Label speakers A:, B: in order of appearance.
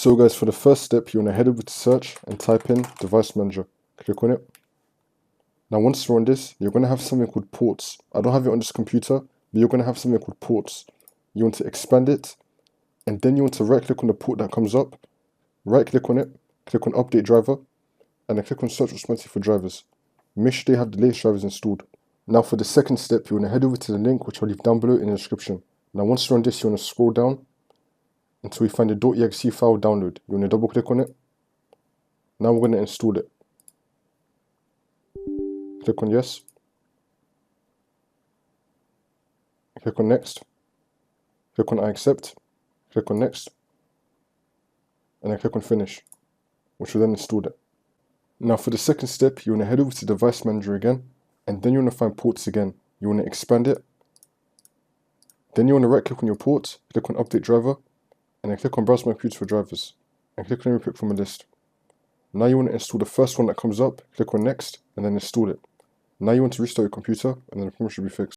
A: So guys, for the first step, you want to head over to search and type in device manager. Click on it. Now once you're on this, you're going to have something called ports. I don't have it on this computer, but you're going to have something called ports. You want to expand it, and then you want to right click on the port that comes up, right click on it, click on update driver, and then click on search responsive for drivers. Make sure they have the latest drivers installed. Now for the second step, you want to head over to the link which I'll leave down below in the description. Now once you're on this, you want to scroll down until we find the .exe file download. You want to double click on it. Now we're going to install it. Click on yes. Click on next. Click on I accept. Click on next. And then click on finish, which will then install it. Now for the second step, you want to head over to device manager again, and then you want to find ports again. You want to expand it. Then you want to right click on your port, click on update driver, and then click on browse my computer for drivers, and click on every pick from a list. Now you want to install the first one that comes up, click on next, and then install it. Now you want to restart your computer, and then the problem should be fixed.